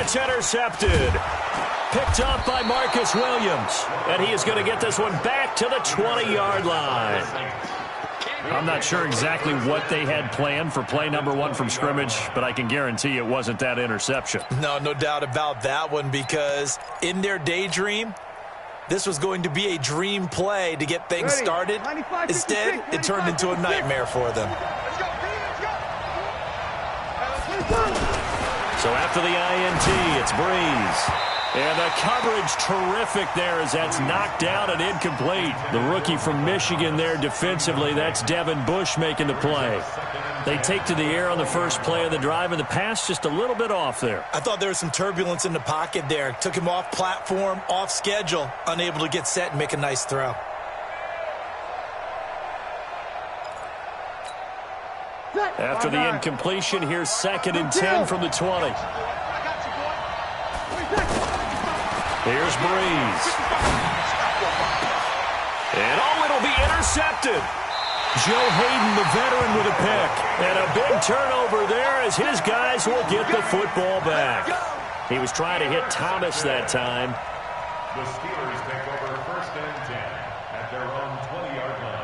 It's intercepted. Picked up by Marcus Williams. And he is going to get this one back to the 20-yard line. I'm not sure exactly what they had planned for play number 1 from scrimmage, but I can guarantee it wasn't that interception. No doubt about that one, because in their daydream, this was going to be a dream play to get things started. Instead, it turned into a nightmare for them. So after the INT, it's Breeze. And the coverage terrific there as that's knocked down and incomplete. The rookie from Michigan there defensively, that's Devin Bush making the play. They take to the air on the first play of the drive, and the pass just a little bit off there. I thought there was some turbulence in the pocket there. Took him off platform, off schedule, unable to get set and make a nice throw. After the incompletion, here's 2nd and 10 from the 20. Here's Breeze. And it'll be intercepted. Joe Hayden, the veteran, with a pick. And a big turnover there as his guys will get the football back. He was trying to hit Thomas that time. The Steelers take over 1st and 10 at their own 20-yard line.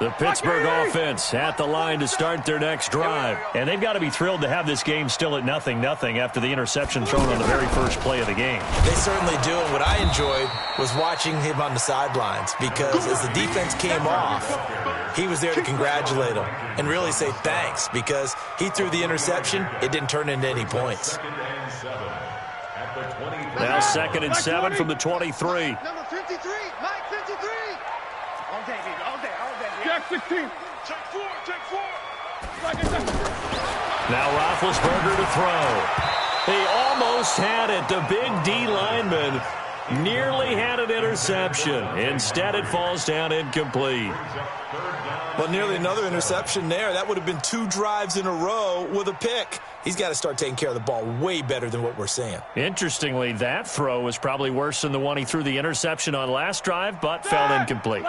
The Pittsburgh offense at the line to start their next drive. And they've got to be thrilled to have this game still at 0-0 after the interception thrown on the very first play of the game. They certainly do. And what I enjoyed was watching him on the sidelines, because as the defense came off, he was there to congratulate them and really say thanks, because he threw the interception. It didn't turn into any points. Now 2nd and 7 from the 23. Number 53, Mike 53. All day, baby, all day. Jack 16. Check 4. Now Roethlisberger to throw. He almost had it. The big D lineman nearly had an interception. Instead, it falls down incomplete. Well, nearly another interception there. That would have been 2 drives in a row with a pick. He's got to start taking care of the ball way better than what we're seeing. Interestingly, that throw was probably worse than the one he threw the interception on last drive, but fell incomplete.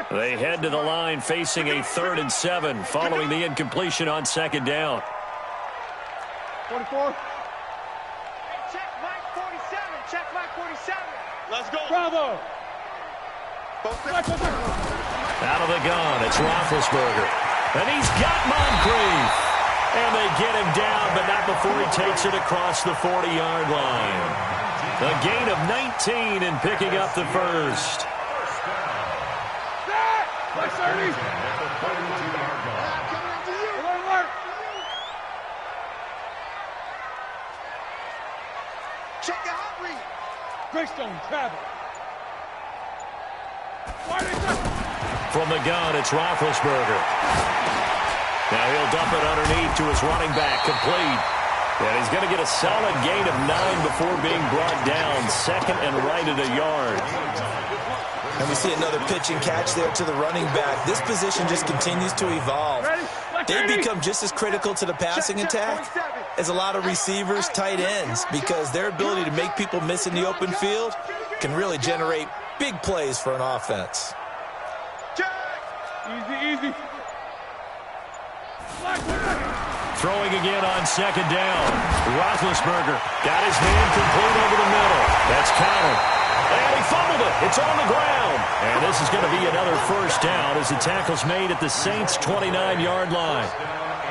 They head to the line facing a 3rd and 7 following the incompletion on 2nd down. 44. Check Mike 47. Check Mike 47. Let's go. Bravo. Out of the gun, it's Roethlisberger. And he's got Moncrief. And they get him down, but not before he takes it across the 40-yard line. A gain of 19 and picking up the first. Check the hot read. Greystone travel. From the gun, it's Roethlisberger. Now he'll dump it underneath to his running back, complete. And he's going to get a solid gain of 9 before being brought down. 2nd and right at a yard. And we see another pitch and catch there to the running back. This position just continues to evolve. They become just as critical to the passing attack as a lot of receivers, tight ends, because their ability to make people miss in the open field can really generate big plays for an offense. Easy. Throwing again on 2nd down. Roethlisberger got his man complete over the middle. That's counted. And he fumbled it. It's on the ground. And this is going to be another first down as the tackle's made at the Saints' 29-yard line.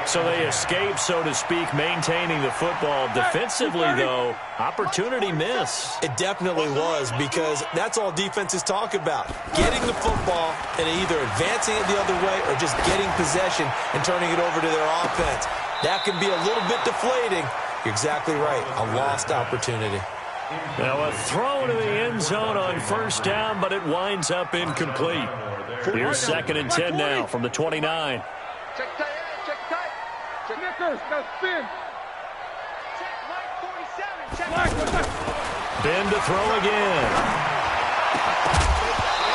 So they escape, so to speak, maintaining the football. Defensively, though, opportunity miss. It definitely was, because that's all defenses talk about. Getting the football and either advancing it the other way or just getting possession and turning it over to their offense. That can be a little bit deflating. You're exactly right. A lost opportunity. Now a throw to the end zone on first down, but it winds up incomplete. Here's 2nd and 10 now from the 29. Check tight. Snickers, got spin. Check Mike 47. Check Ben to throw again.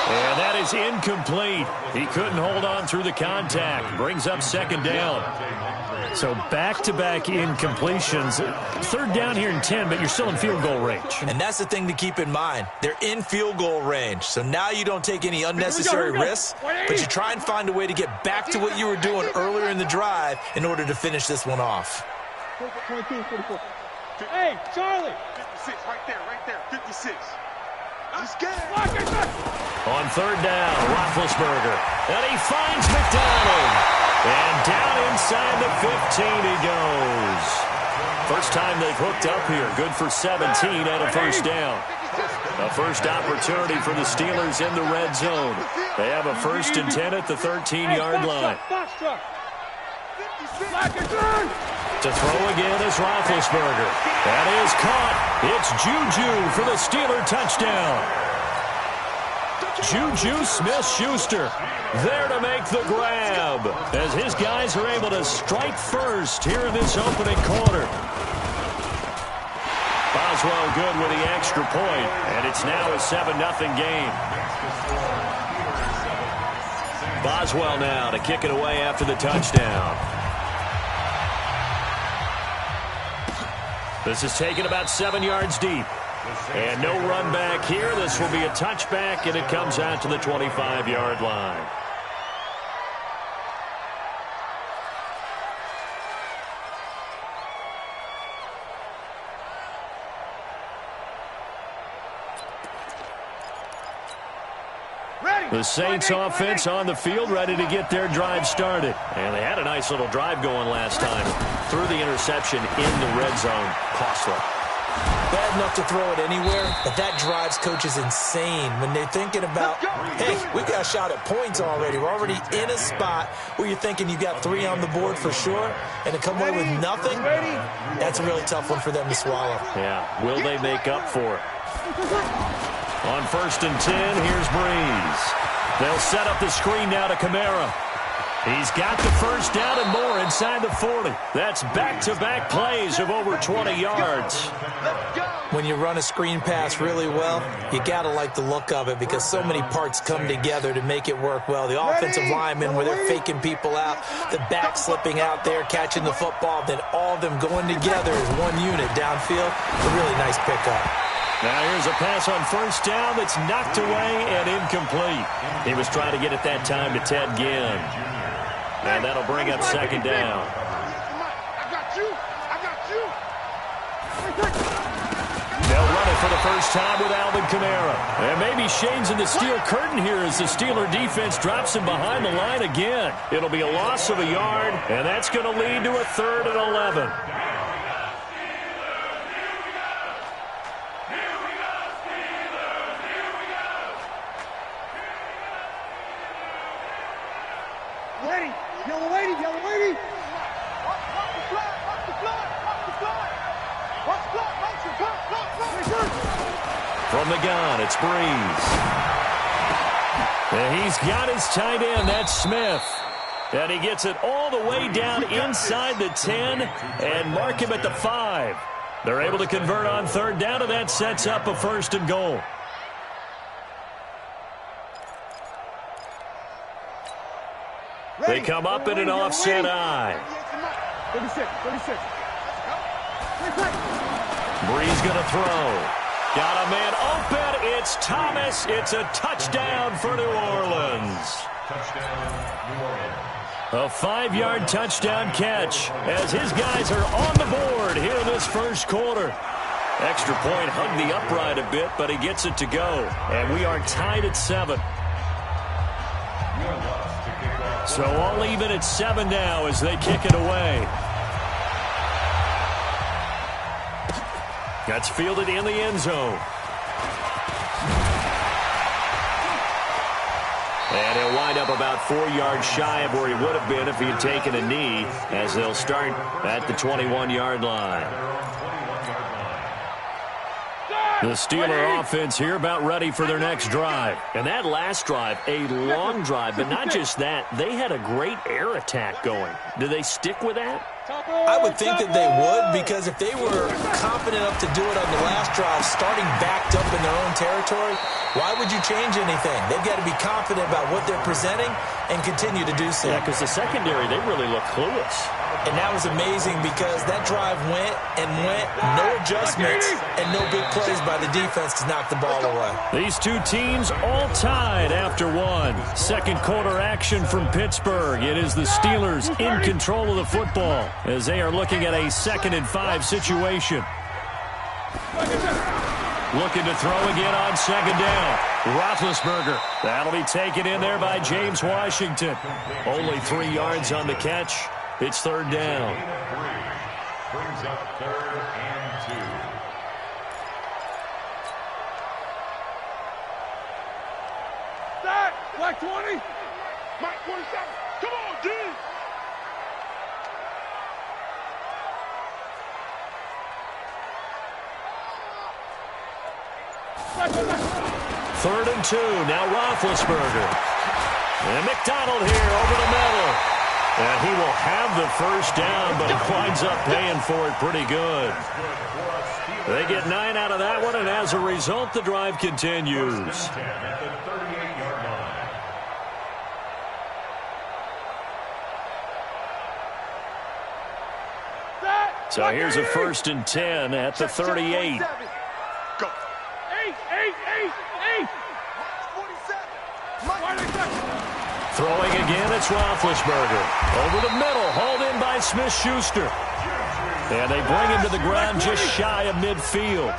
And that is incomplete. He couldn't hold on through the contact. Brings up second down. So back-to-back incompletions. Third down here in 10, but you're still in field goal range. And that's the thing to keep in mind. They're in field goal range. So now you don't take any unnecessary risks, but you try and find a way to get back to what you were doing earlier in the drive in order to finish this one off. 22, 44. Hey, Charlie! 56, right there, 56. Let's get it. On third down, Roethlisberger. And he finds McDonald. And down inside the 15 he goes. First time they've hooked up here. Good for 17 and a first down. A first opportunity for the Steelers in the red zone. They have a 1st and 10 at the 13-yard line. To throw again is Roethlisberger. That is caught. It's Juju for the Steeler touchdown. Juju Smith-Schuster there to make the grab as his guys are able to strike first here in this opening quarter. Boswell good with the extra point, and it's now a 7-0 game. Boswell now to kick it away after the touchdown. This is taken about 7 yards deep. And no run back here. This will be a touchback, and it comes out to the 25-yard line. The Saints offense on the field, ready to get their drive started. And they had a nice little drive going last time. Threw the interception in the red zone. Costly. Bad enough to throw it anywhere, but that drives coaches insane when they're thinking about, hey, we've got a shot at points already. We're already in a spot where you're thinking you got 3 on the board for sure, and to come away with nothing, that's a really tough one for them to swallow. Yeah, will they make up for it? On 1st and 10, here's Breeze. They'll set up the screen now to Kamara. He's got the first down and more inside the 40. That's back-to-back plays of over 20 yards. When you run a screen pass really well, you got to like the look of it because so many parts come together to make it work well. The offensive linemen where they're faking people out, the back slipping out there, catching the football, then all of them going together as one unit downfield. A really nice pickup. Now here's a pass on first down that's knocked away and incomplete. He was trying to get it that time to Ted Ginn. And that'll bring up second down. I got you. They'll run it for the first time with Alvin Kamara. And maybe Shane's in the steel curtain here as the Steeler defense drops him behind the line again. It'll be a loss of a yard, and that's going to lead to a 3rd and 11. Yellow lady. From the gun, it's Breeze. And he's got his tight end, that's Smith. And he gets it all the way down inside the 10 and mark him at the 5. They're able to convert on 3rd down, and that sets up a 1st and goal. They come up in an offset eye. 36. Breeze going to throw. Got a man open. It's Thomas. It's a touchdown for New Orleans. A 5-yard touchdown catch as his guys are on the board here in this first quarter. Extra point hugged the upright a bit, but he gets it to go. And we are tied at 7. So all even at 7 now as they kick it away. That's fielded in the end zone. And he'll wind up about 4 yards shy of where he would have been if he had taken a knee, as they'll start at the 21-yard line. The Steeler offense here about ready for their next drive. And that last drive, a long drive, but not just that. They had a great air attack going. Do they stick with that? I would think that they would, because if they were confident enough to do it on the last drive, starting backed up in their own territory, why would you change anything? They've got to be confident about what they're presenting and continue to do so. Yeah, because the secondary, they really look clueless. And that was amazing because that drive went and went, no adjustments, and no big plays by the defense to knock the ball away. These two teams all tied after one. Second quarter action from Pittsburgh. It is the Steelers in control of the football as they are looking at a 2nd and 5 situation. Looking to throw again on 2nd down. Roethlisberger. That'll be taken in there by James Washington. Only 3 yards on the catch. It's 3rd down. Brings up 3rd and 2. Start. Black 20. Mike 47. Come on, G. Third and 2. Now Roethlisberger. And McDonald here over the middle. And he will have the first down, but he winds up paying for it pretty good. They get 9 out of that one, and as a result, the drive continues. So here's a 1st and 10 at the 38. Go. 8. Throwing again, it's Roethlisberger. Over the middle, hauled in by Smith-Schuster. And they bring him to the ground just shy of midfield.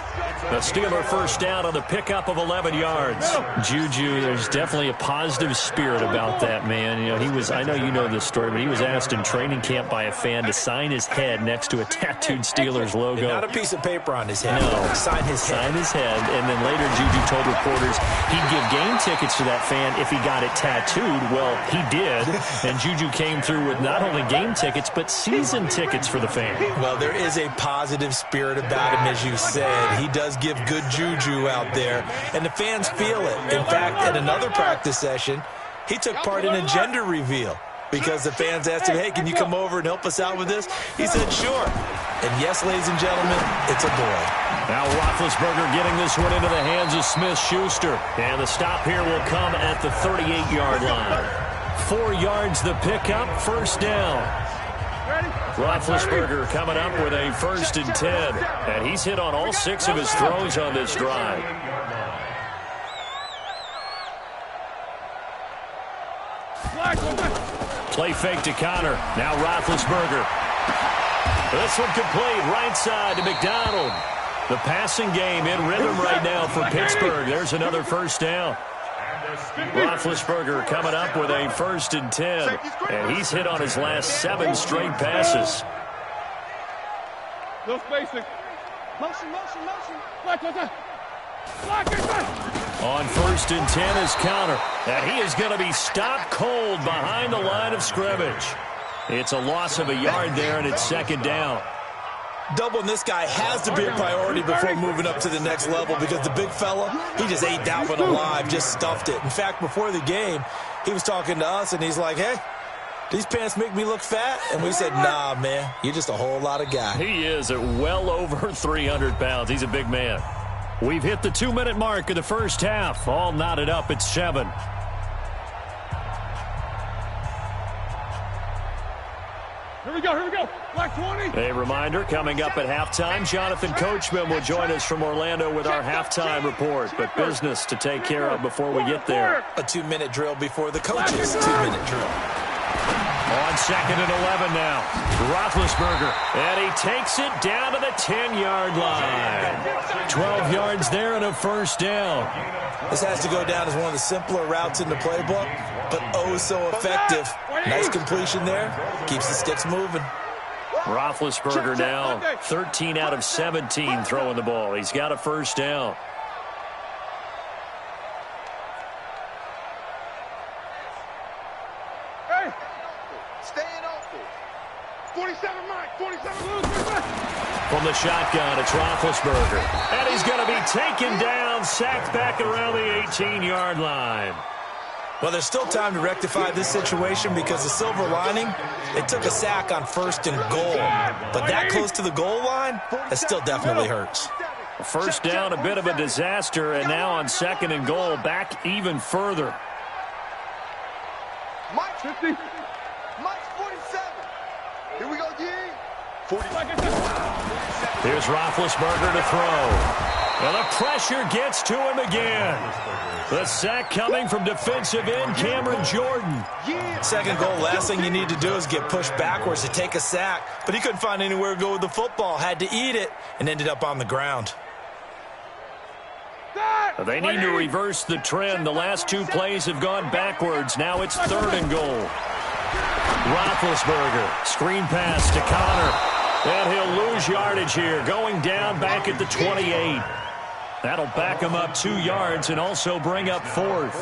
The Steeler first down on the pickup of 11 yards. Juju, there's definitely a positive spirit about that man. You know, he was, I know you know this story, but he was asked in training camp by a fan to sign his head next to a tattooed Steelers logo. Not a piece of paper on his head. No. Sign his head. Sign his head. And then later Juju told reporters he'd give game tickets to that fan if he got it tattooed. Well, he did. And Juju came through with not only game tickets, but season tickets for the fan. Well, there is a positive spirit about him, as you said. He does give good juju out there, and the fans feel it. In fact, at another practice session, he took part in a gender reveal because the fans asked him, hey, can you come over and help us out with this? He said, sure. And yes, ladies and gentlemen, it's a boy. Now Roethlisberger getting this one into the hands of Smith-Schuster. And the stop here will come at the 38-yard line. 4 yards the pickup, first down. Roethlisberger coming up with a 1st and 10. And he's hit on all 6 of his throws on this drive. Play fake to Connor. Now Roethlisberger. This one complete, right side to McDonald. The passing game in rhythm right now for Pittsburgh. There's another first down. Roethlisberger coming up with a 1st and 10. And he's hit on his last 7 straight passes. No spacing. Motion. On 1st and 10 is Connor. And he is going to be stopped cold behind the line of scrimmage. It's a loss of a yard there, and it's 2nd down. Doubling this guy has to be a priority before moving up to the next level because the big fella, he just ate that one alive, just stuffed it. In fact, before the game, he was talking to us, and he's like, hey, these pants make me look fat? And we said, nah, man, you're just a whole lot of guy. He is at well over 300 pounds. He's a big man. We've hit the 2-minute mark of the first half. All knotted up at 7. Here we go. Black 20. A reminder, coming up at halftime, Jonathan Coachman will join us from Orlando with our halftime report. But business to take care of before we get there. A 2-minute drill before the coach's 2-minute drill. On 2nd and 11 now. Roethlisberger. And he takes it down to the 10-yard line. 12 yards there and a first down. This has to go down as one of the simpler routes in the playbook, but oh so effective. Nice completion there. Keeps the sticks moving. Roethlisberger now 13 out of 17 throwing the ball. He's got a first down. Hey, staying open. 47 Mike, 47 From the shotgun, it's Roethlisberger. And he's going to be taken down, sacked back around the 18-yard line. Well, there's still time to rectify this situation because the silver lining, they took a sack on 1st and goal. But that close to the goal line, that still definitely hurts. First down, a bit of a disaster, and now on 2nd and goal, back even further. Mike 50. Mike's 47. Here we go, G. 40. Here's Roethlisberger to throw. And the pressure gets to him again. The sack coming from defensive end Cameron Jordan. 2nd goal, last thing you need to do is get pushed backwards to take a sack. But he couldn't find anywhere to go with the football. Had to eat it and ended up on the ground. They need to reverse the trend. The last 2 plays have gone backwards. Now it's 3rd and goal. Roethlisberger, screen pass to Connor. And he'll lose yardage here, going down back at the 28. That'll back him up 2 yards and also bring up 4th.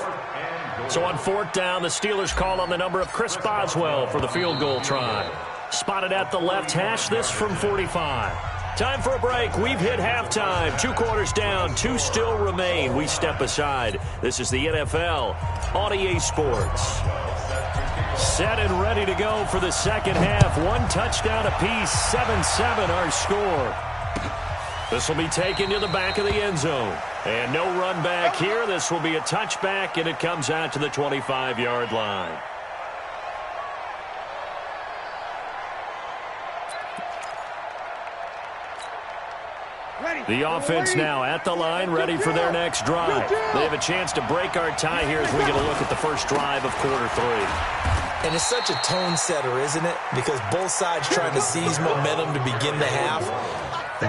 So on 4th down, the Steelers call on the number of Chris Boswell for the field goal try. Spotted at the left hash, this from 45. Time for a break. We've hit halftime. 2 quarters down, 2 still remain. We step aside. This is the NFL on EA Sports. Set and ready to go for the second half. 1 touchdown apiece, 7-7 our score. This will be taken to the back of the end zone. And no run back here. This will be a touchback, and it comes out to the 25-yard line. The offense now at the line, ready for their next drive. They have a chance to break our tie here as we get a look at the first drive of quarter 3. And it's such a tone setter, isn't it? Because both sides trying to seize momentum to begin the half.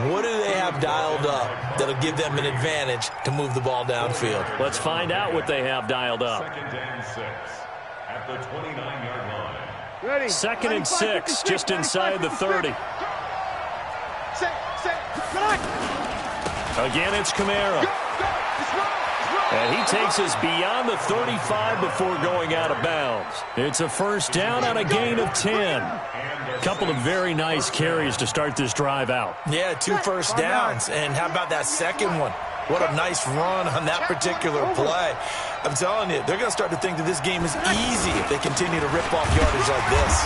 What do they have dialed up that'll give them an advantage to move the ball downfield? Let's find out what they have dialed up. 2nd and 6 at the 29-yard line. 2nd and 6, just inside the 30. Again, it's Kamara. And he takes us beyond the 35 before going out of bounds. It's a first down on a gain of 10. Couple of very nice carries to start this drive out. Yeah, 2 first downs. And how about that second one? What a nice run on that particular play. I'm telling you, they're going to start to think that this game is easy if they continue to rip off yardage like this.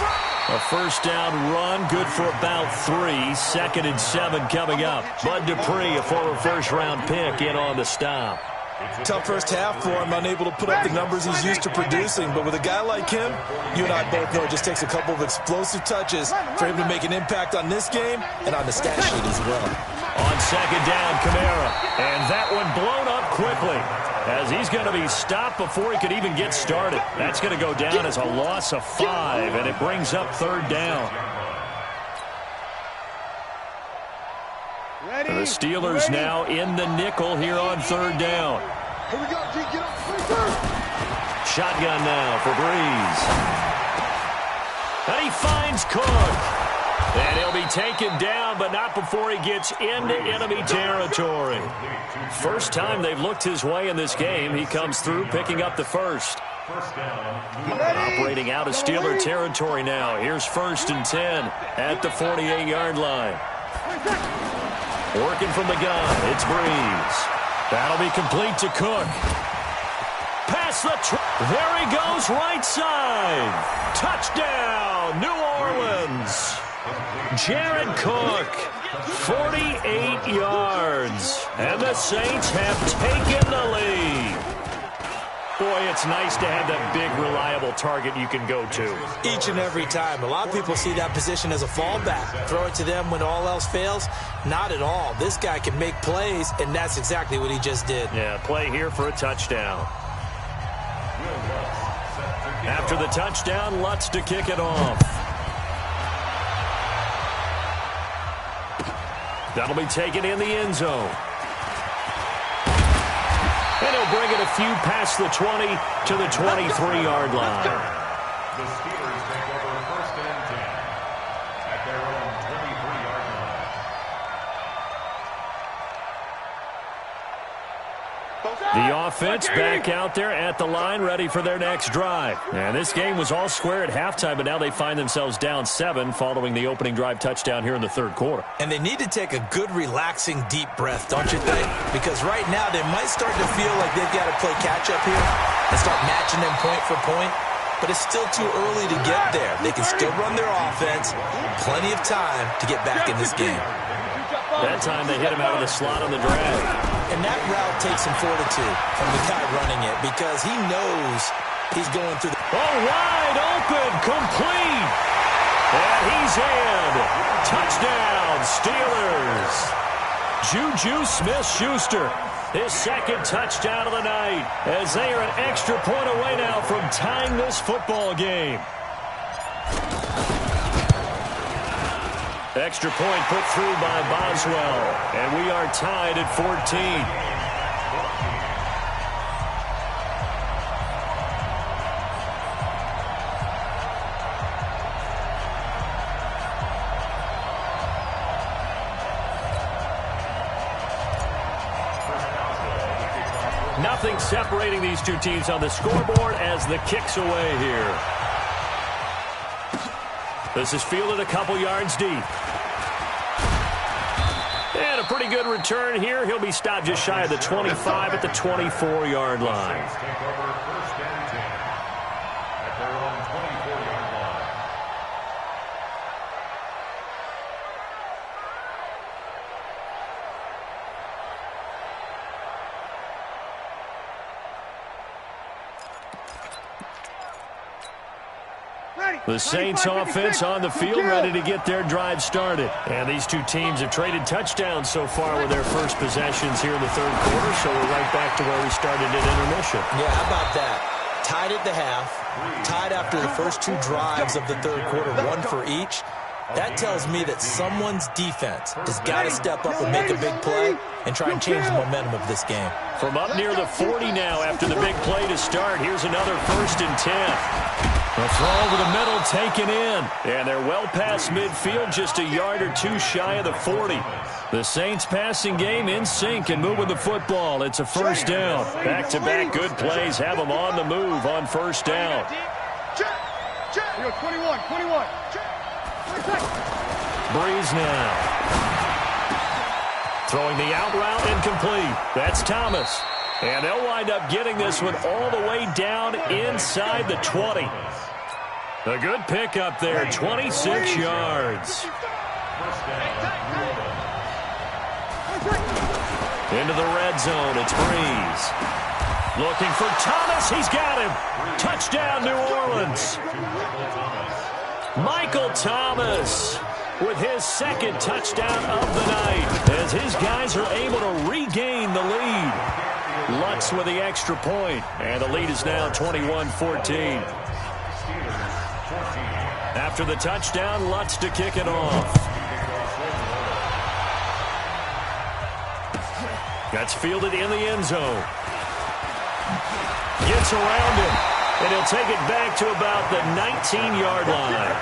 A first down run, good for about 3. 2nd and 7 coming up. Bud Dupree, a former first-round pick, in on the stop. Tough first half for him, unable to put up the numbers he's used to producing. But with a guy like him, you and I both know it just takes a couple of explosive touches for him to make an impact on this game and on the stat sheet as well. On 2nd down, Kamara. And that one blown up quickly as he's going to be stopped before he could even get started. That's going to go down as a loss of 5, and it brings up 3rd down. And the Steelers now in the nickel here on 3rd down. Here we go, G. Get up. Shotgun now for Breeze. And he finds Cook. And he'll be taken down, but not before he gets into enemy territory. First time they've looked his way in this game. He comes through, picking up the first. Operating out of Steeler territory now. Here's 1st and 10 at the 48-yard line. Working from the gun, it's Breeze. That'll be complete to Cook. Past the there he goes, right side. Touchdown, New Orleans. Jared Cook, 48 yards. And the Saints have taken the lead. Boy, it's nice to have that big, reliable target you can go to. Each and every time. A lot of people see that position as a fallback. Throw it to them when all else fails. Not at all. This guy can make plays, and that's exactly what he just did. Yeah, play here for a touchdown. After the touchdown, Lutz to kick it off. That'll be taken in the end zone. And he'll bring it a few past the 20 to the 23-yard line. The Steelers take over 1st and 10 at their own 23-yard line. The offense back out there at the line, ready for their next drive. And this game was all square at halftime, but now they find themselves down 7 following the opening drive touchdown here in the 3rd quarter. And they need to take a good, relaxing, deep breath, don't you think? Because right now they might start to feel like they've got to play catch-up here. and start matching them point for point. But it's still too early to get there. They can still run their offense. Plenty of time to get back in this game. That time they hit him out of the slot on the drag. And that route takes some fortitude from the guy running it because he knows he's going through the... Oh, wide open, complete. And he's in. Touchdown, Steelers. Juju Smith-Schuster, his second touchdown of the night, as they are an extra point away now from tying this football game. Extra point put through by Boswell, and we are tied at 14. Nothing separating these two teams on the scoreboard as the kick's away here. This is fielded a couple yards deep. And a pretty good return here. He'll be stopped just shy of the 25 at the 24-yard line. The Saints offense on the field, ready to get their drive started. And these two teams have traded touchdowns so far with their first possessions here in the third quarter, so we're right back to where we started at intermission. Yeah, how about that? Tied at the half, tied after the first two drives of the third quarter, one for each. That tells me that someone's defense has got to step up and make a big play and try and change the momentum of this game. From up near the 40 now after the big play to start, here's another 1st and 10. The throw over the middle taken in. And they're well past midfield, just a yard or two shy of the 40. The Saints passing game in sync and moving the football. It's a first down. Back-to-back good plays have them on the move on first down. 21. Breeze now. Throwing the out route incomplete. That's Thomas. And they'll wind up getting this one all the way down inside the 20. A good pickup there, 26 yards. Into the red zone, it's Breeze. Looking for Thomas, he's got him. Touchdown, New Orleans. Michael Thomas with his second touchdown of the night as his guys are able to regain the lead. Lutz with the extra point, and the lead is now 21-14. After the touchdown, Lutz to kick it off. That's fielded in the end zone. Gets around him, and he'll take it back to about the 19-yard line.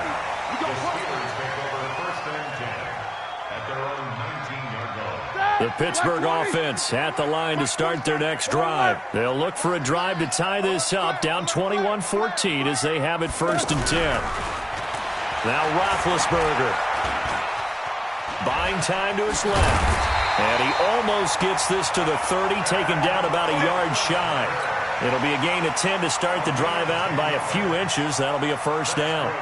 The Pittsburgh offense at the line to start their next drive. They'll look for a drive to tie this up, down 21-14 as they have it 1st and 10. Now Roethlisberger. Buying time to his left. And he almost gets this to the 30, taken down about a yard shy. It'll be a gain of 10 to start the drive out, and by a few inches, that'll be a first down.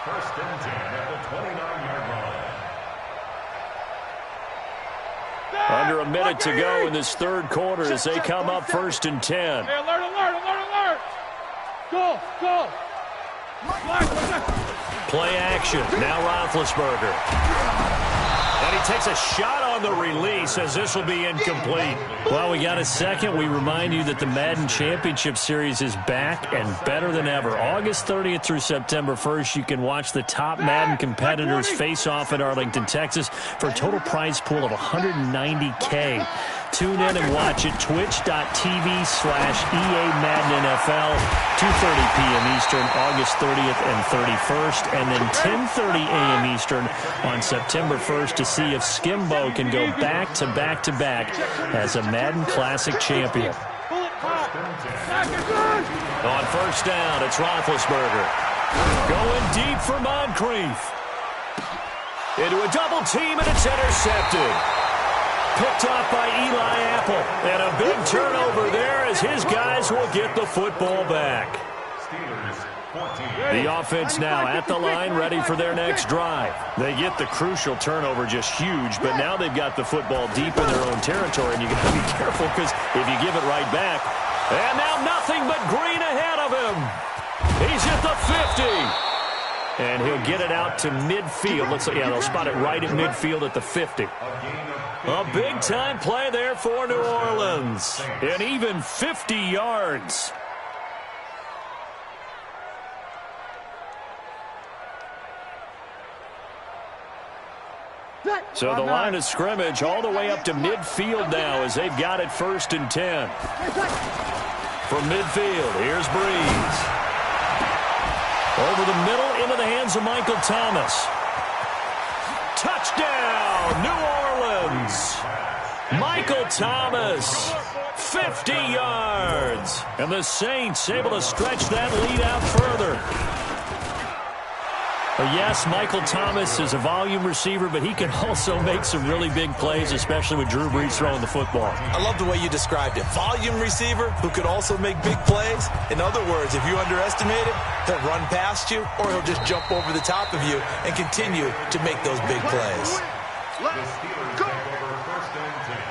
First and 10 at the 29-yard line. Under a minute to go in this third quarter as they come up 1st and 10. Hey, alert. Go. Play action. Now Roethlisberger. And he takes a shot on the release as this will be incomplete. Well, we got a second. We remind you that the Madden Championship Series is back and better than ever. August 30th through September 1st, you can watch the top Madden competitors face off at Arlington, Texas for a total prize pool of $190K. Tune in and watch it, twitch.tv/EA Madden NFL, 2:30 p.m. Eastern, August 30th and 31st, and then 10:30 a.m. Eastern on September 1st to see if Skimbo can go back-to-back-to-back as a Madden Classic champion. On first down, it's Roethlisberger. Going deep for Moncrief. Into a double team, and it's intercepted. picked off by Eli Apple. And a big turnover there as his guys will get the football back. The offense now at the line, ready for their next drive. They get the crucial turnover, just huge, but now they've got the football deep in their own territory, and you got to be careful because if you give it right back, and now nothing but green ahead of him. He's at the 50. And he'll get it out to midfield. Looks like, yeah, they'll spot it right at midfield at the 50. A big-time play there for New Orleans. And even 50 yards. So the line of scrimmage all the way up to midfield now as they've got it 1st and 10. From midfield, here's Breeze. Over the middle, into the hands of Michael Thomas. Touchdown, New Orleans. Michael Thomas, 50 yards. And the Saints able to stretch that lead out further. Yes, Michael Thomas is a volume receiver, but he can also make some really big plays, especially with Drew Brees throwing the football. I love the way you described it. Volume receiver who could also make big plays. In other words, if you underestimate it, he'll run past you or he'll just jump over the top of you and continue to make those big plays. Let's go. First and 10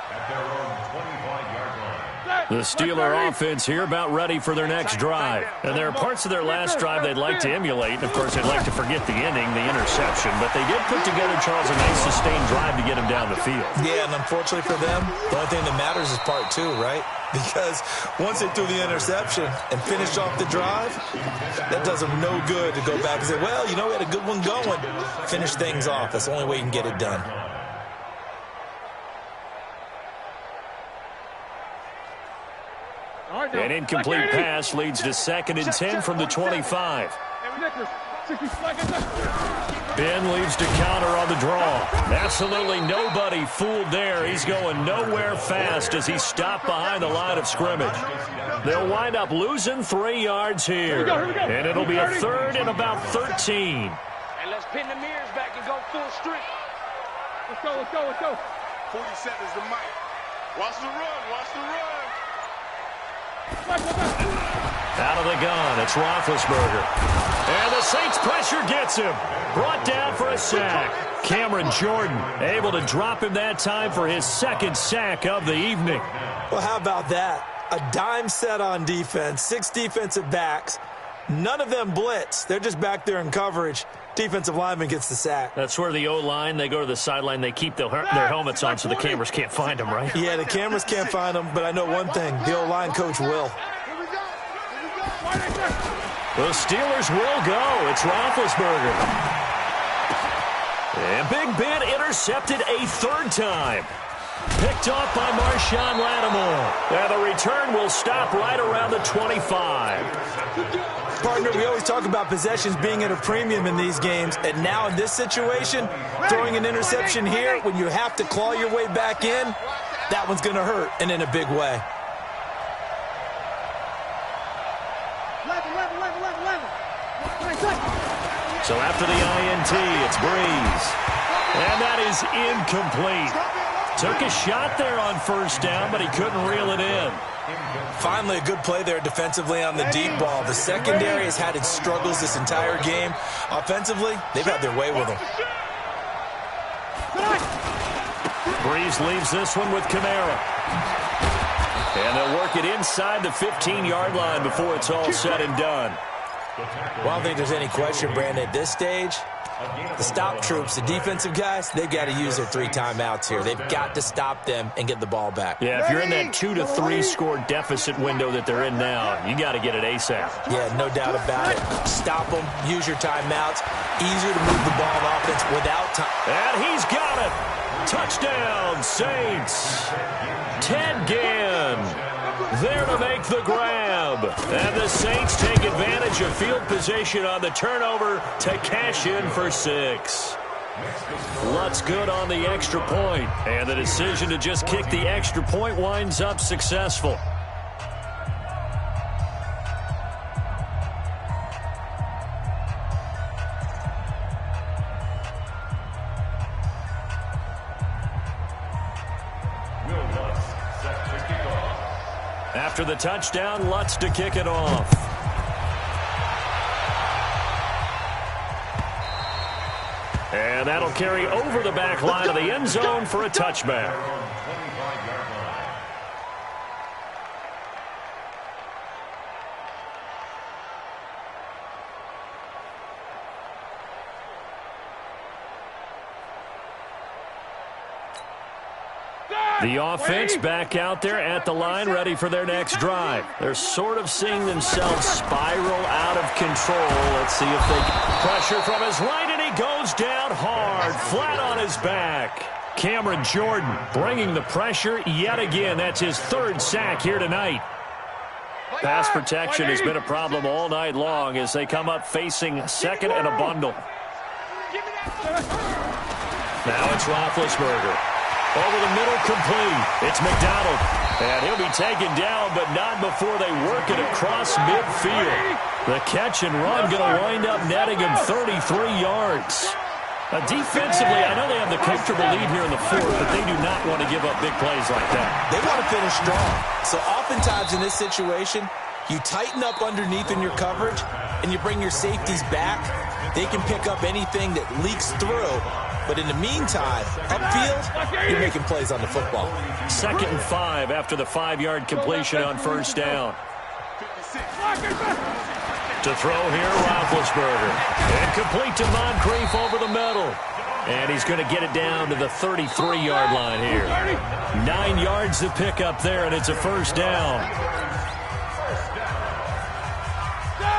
at their own 25-yard line. The Steeler offense here about ready for their next drive. And there are parts of their last drive they'd like to emulate. And, of course, they'd like to forget the inning, the interception. But they did put together, Charles, a nice sustained drive to get him down the field. Yeah, and unfortunately for them, the only thing that matters is part 2, right? Because once they threw the interception and finished off the drive, that does them no good to go back and say, well, you know, we had a good one going. Finish things off. That's the only way you can get it done. An incomplete pass leads to 2nd and 10 from the 25. Ben leaves to counter on the draw. Absolutely nobody fooled there. He's going nowhere fast as he stopped behind the line of scrimmage. They'll wind up losing 3 yards here. And it'll be a 3rd and about 13. And let's pin the mirrors back and go full strength. Let's go. 47 is the mic. Watch the run. Out of the gun, it's Roethlisberger. And the Saints pressure gets him. Brought down for a sack. Cameron Jordan able to drop him that time for his 2nd sack of the evening. Well, how about that? A dime set on defense, 6 defensive backs. None of them blitz. They're just back there in coverage. Defensive lineman gets the sack. That's where the O-line, they go to the sideline, they keep their helmets on so the cameras can't find them, right? Yeah, the cameras can't find them, but I know one thing. The O-line coach will. The Steelers will go. It's Roethlisberger. And Big Ben intercepted a 3rd time. Picked off by Marshawn Lattimore. And the return will stop right around the 25. Partner, we always talk about possessions being at a premium in these games, and now in this situation, throwing an interception here when you have to claw your way back in, that one's going to hurt, and in a big way. So after the INT, it's Breeze. And that is incomplete. Took a shot there on 1st down, but he couldn't reel it in. Finally, a good play there defensively on the deep ball. The secondary has had its struggles this entire game. Offensively, they've had their way with them. Breeze leaves this one with Kamara. And they'll work it inside the 15-yard line before it's all said and done. Well, I don't think there's any question, Brandon, at this stage, the stop troops, the defensive guys, they've got to use their 3 timeouts here. They've got to stop them and get the ball back. Yeah, if you're in that 2 to 3 score deficit window that they're in now, you got to get it ASAP. Yeah, no doubt about it. Stop them, use your timeouts. Easier to move the ball on offense without time. And he's got it. Touchdown, Saints. Ted Ginn there to make the grab. And the Saints take advantage of field position on the turnover to cash in for 6. Lutz good on the extra point. And the decision to just kick the extra point winds up successful. After the touchdown, Lutz to kick it off. And that'll carry over the back line of the end zone for a touchback. The offense back out there at the line, ready for their next drive. They're sort of seeing themselves spiral out of control. Let's see if they get pressure from his right, and he goes down hard, flat on his back. Cameron Jordan bringing the pressure yet again. That's his third sack here tonight. Pass protection has been a problem all night long as they come up facing second and a bundle. Now it's Roethlisberger. Over the middle, complete. It's McDonald. And he'll be taken down, but not before they work it across midfield. The catch and run going to wind up netting him 33 yards. Defensively, I know they have the comfortable lead here in the fourth, but they do not want to give up big plays like that. They want to finish strong. So oftentimes in this situation, you tighten up underneath in your coverage, and you bring your safeties back. They can pick up anything that leaks through. But in the meantime, upfield, you're making plays on the football. 2nd and 5 after the 5-yard completion on first down. To throw here, Roethlisberger. And complete to Moncrief over the middle. And he's going to get it down to the 33-yard line here. 9 yards to pick up there, and it's a first down.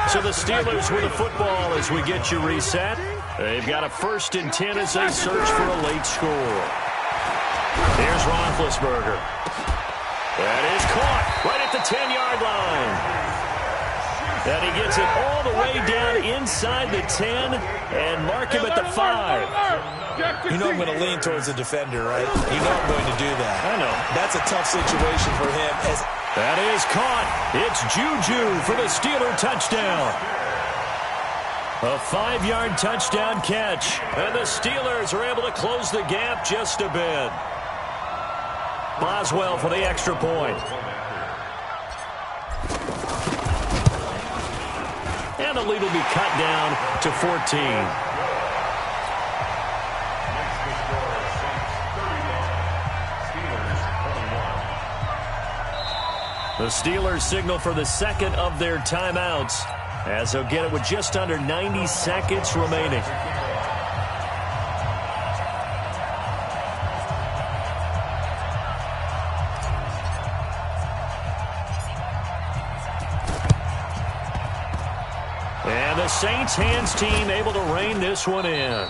So the Steelers with the football as we get you reset. They've got a 1st and 10 as they search for a late score. Here's Roethlisberger. That is caught right at the 10-yard line. And he gets it all the way down inside the 10 and mark him at the 5. You know I'm going to lean towards the defender, right? You know I'm going to do that. I know. That's a tough situation for him. That is caught. It's Juju for the Steeler touchdown. A 5-yard touchdown catch. And the Steelers are able to close the gap just a bit. Boswell for the extra point. And the lead will be cut down to 14. The Steelers signal for the second of their timeouts as they'll get it with just under 90 seconds remaining. And the Saints hands team able to rein this one in.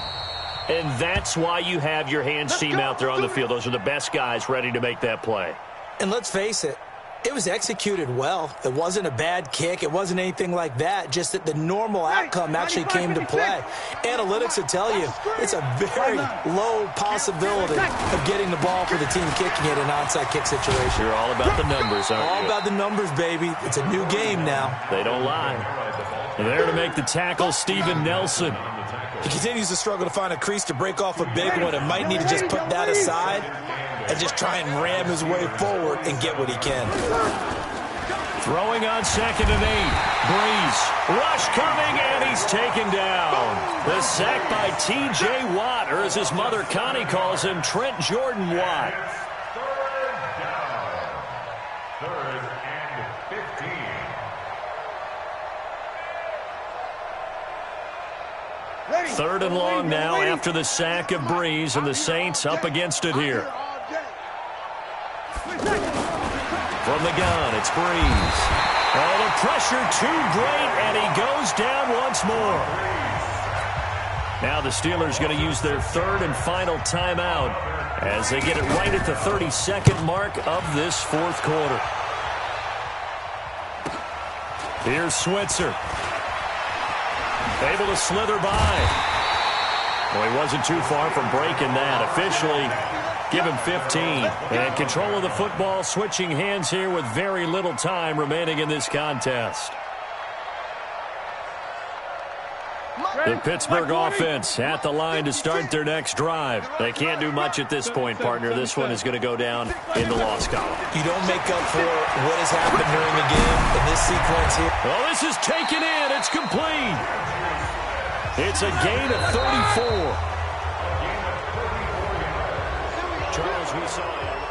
And that's why you have your hands team out there on the field. Those are the best guys ready to make that play. And let's face it, it was executed well. It wasn't a bad kick. It wasn't anything like that. Just that the normal outcome actually came to play. Analytics will tell you it's a very low possibility of getting the ball for the team kicking it in an onside kick situation. You're all about the numbers, aren't you? All about the numbers, baby. It's a new game now. They don't lie. There to make the tackle, Steven Nelson. He continues to struggle to find a crease to break off a big one and might need to just put that aside and just try and ram his way forward and get what he can. Throwing on 2nd and 8. Breeze. Rush coming, and he's taken down. The sack by T.J. Watt, or as his mother Connie calls him, Trent Jordan Watt. Third and 15. Third and long now after the sack of Breeze, and the Saints up against it here. From the gun, it's Breeze. Oh, the pressure too great, and he goes down once more. Now the Steelers going to use their third and final timeout as they get it right at the 32nd mark of this fourth quarter. Here's Switzer. Able to slither by. Well, he wasn't too far from breaking that. Officially, give him 15. And control of the football, switching hands here with very little time remaining in this contest. The Pittsburgh offense at the line to start their next drive. They can't do much at this point, partner. This one is going to go down in the loss column. You don't make up for what has happened during the game in this sequence here. Well, this is taken in. It's complete. It's a gain of 34. Charles, we saw